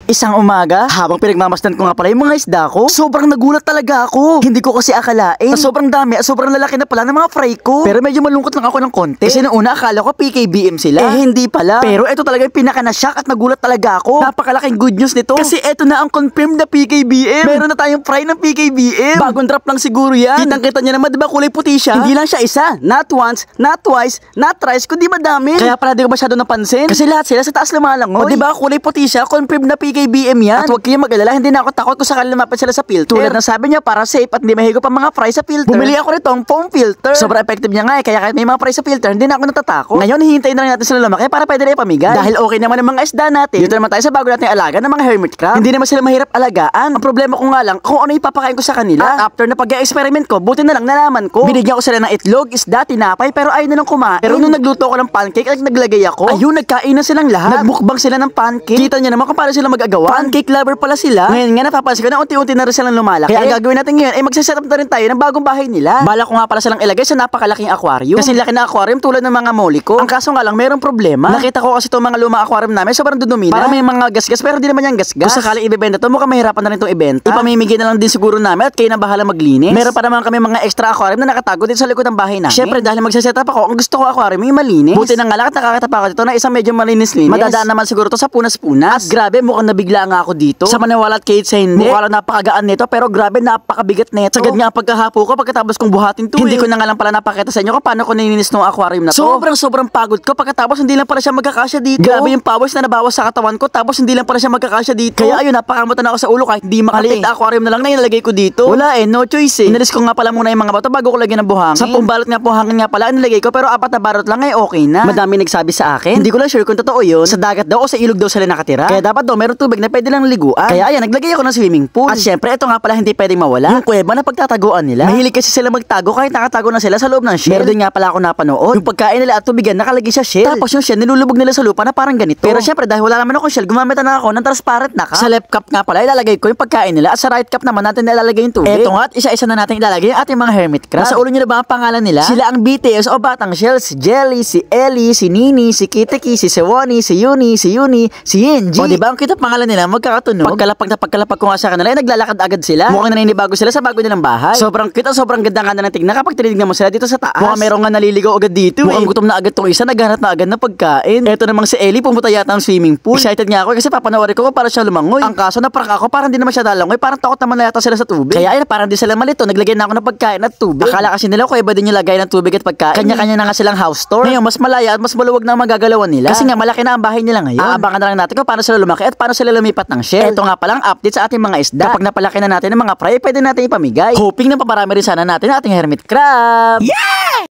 Isang umaga, habang pinagmamasdan ko nga pala yung mga isda ko, sobrang nagulat talaga ako. Hindi ko kasi akalain na sobrang dami at sobrang lalaki na pala ng mga fry ko. Pero medyo malungkot lang ako ng konti. Kasi noong una akala ko PKBM sila. Hindi pala. Pero ito talaga yung pinaka na-shock at nagulat talaga ako. Napakalaking good news nito. Kasi ito na ang confirmed na PKBM. Meron na tayong fry ng PKBM. Bagong drop lang siguro yan. Kitang-kita niya naman, diba kulay puti siya? Hindi lang siya isa. Not once, not twice, not thrice, kundi madami. Kaya pala di ko masyado napansin. Kasi lahat sila sa taas lumalangoy. O diba kulay puti siya, confirmed na PKBM yan. At huwag kayong mag-alala, hindi na ako takot kung sakali lumapit sila sa filter. Tulad ng sabi niya, para safe at hindi mahigop ang mga fry sa filter. Bumili ako nitong foam filter. Sobrang effective niya nga kaya kahit may mga fry sa filter, hindi na ako natatakot. Ngayon, hihintayin na lang natin sila lumaki para pwede na ipamigay. Dahil okay naman ang mga isda natin. Dito naman tayo sa bago nating alaga ng mga hermit crab. Hindi naman sila mahirap alagaan. Ang problema ko nga lang, kung ano ipapakain ko sa kanila. At after na pag-experiment ko, buti na lang nalaman ko. Binigyan ko sila ng itlog, isda, tinapay, pero ayaw na lang kumain. Pero nung nagluto ko ng pancake at naglagay ako, ayun, nagkain na silang lahat. Nagmukbang sila ng pancake. Kita niyo naman kung paano sila mag-agawa. Pancake lover pala sila. Ngayon nga napapansin ko na unti-unti na rin silang lumalaki. Kaya ang gagawin natin ngayon ay magse-set up na rin tayo ng bagong bahay nila. Bala ko nga pala silang ilagay sa napakalaking aquarium. Kasi laki na aquarium tulad ng mga moliko. Ang kaso nga lang mayroong problema. Nakita ko kasi itong mga lumang aquarium namin sobrang dudumi na. Para may mga gasgas pero hindi naman yan gasgas. Kung sakali ibebenta to, mukhang mahirapan na rin itong ibenta. Ipamimigay na lang din siguro namin at kayo na bahala maglinis. Meron pa naman kami mga extra aquarium na nakatago dito sa likod ng bahay namin. Syempre dahil magse-set up ako, ang gusto ko aquarium yung malinis. Buti na nga lang at nakakatapa ako dito na isang medyo malinis-linis. Madadaan naman siguro to sa punas-punas. At grabe, mukhang nabigla nga ako dito. Sa maniwala at kahit sa hindi. Mukhang napakagaan nito pero grabe napakabigat nito. Sagad nga pagkahapo ko pagkatapos kong buhatin to. Hindi ko na nga lang pala napakita sa inyo kung paano ko nilinis ng aquarium na to. Sobrang pagod ko pagkatapos hindi lang pala siya magkakasya dito. Grabe yung pawis na nabawas sa katawan ko tapos hindi lang pala siya magkakasya dito. Kaya ayun, napakamot na ako sa ulo kahit hindi makaliit na aquarium na lang na inilagay ko dito. Wala no choice eh. Inalis ko nga pala muna yung mga bato bago ko lagyan ng buhangin. 10 balot nga buhangin nga pala inilagay ko pero 4 na balot lang ay okay na. Madami nagsabi sa akin. Hindi ko lang sure kung totoo yun. Sa dagat daw o sa ilog daw sila nakatira. Kaya dapat daw meron tubig na pwede lang liguan. Kaya ayan, naglagay ako ng swimming pool. At syempre ito nga pala hindi pwedeng mawala. Yung kuweba na pagtataguan nila. Mahilig kasi sila magtago kahit nakatago na sila sa loob ng shell. Meron din nga pala ako napanood. Yung pagkain nila at tubigan nakalagay sa shell. Tapos yung shell nilulubog nila sa lupa na parang ganito. Pero syempre dahil wala naman akong shell, gumamit na ako ng transparent na cup. Sa left cup nga pala ilalagay ko yung pagkain nila at sa right cup naman natin ilalagay yung tubig. Eto nga at isa-isa na natin ilalagay yung ating mga hermit crab. Nasa ulo niyo na ba ang pangalan nila? Sila ang BTS o Batang Shell, si Jelly, si Ellie, si Nini, si Kiteki, si Sewani, si Yuni, si Yinji. O diba ang kita pangalan nila magkakatunog? Pagkalapag ko nga sa kanila ay naglalakad agad sila. Mukhang naninibago sila sa bago nilang bahay. Sobrang cute, sobrang ganda nga na tingnan kapag tinignan mo sila dito sa taas. Mukhang meron nga naliligaw agad dito. Mukhang gutom na agad tong isa, naghanap na agad ng pagkain. Eto namang si Ellie pumunta yata ng swimming pool. Excited nga ako kasi papanoorin ko kung para siya lumangoy. Ang kaso naprank ako parang hindi naman siya lalangoy, parang takot naman na yata sila sa tubig. Kaya ayun, parang di sila malito, naglagay na ako ng pagkain at tubig. Akala kasi nila ko iba din yung lagay ng tubig at pagkain. Kanya-kanya na nga silang house tour. Ngayon mas malaya at mas maluwag na ang magagalawan nila. Kasi nga malaki na ang bahay nila ngayon. Aabangan na lang natin kung paano sila lumaki at paano sila lumipat ng shell. Ito nga palang update sa ating mga isda. Kapag napalaki na natin ng mga fry, pwede natin ipamigay. Hoping na paparami rin sana natin ang ating hermit crab. Yeah!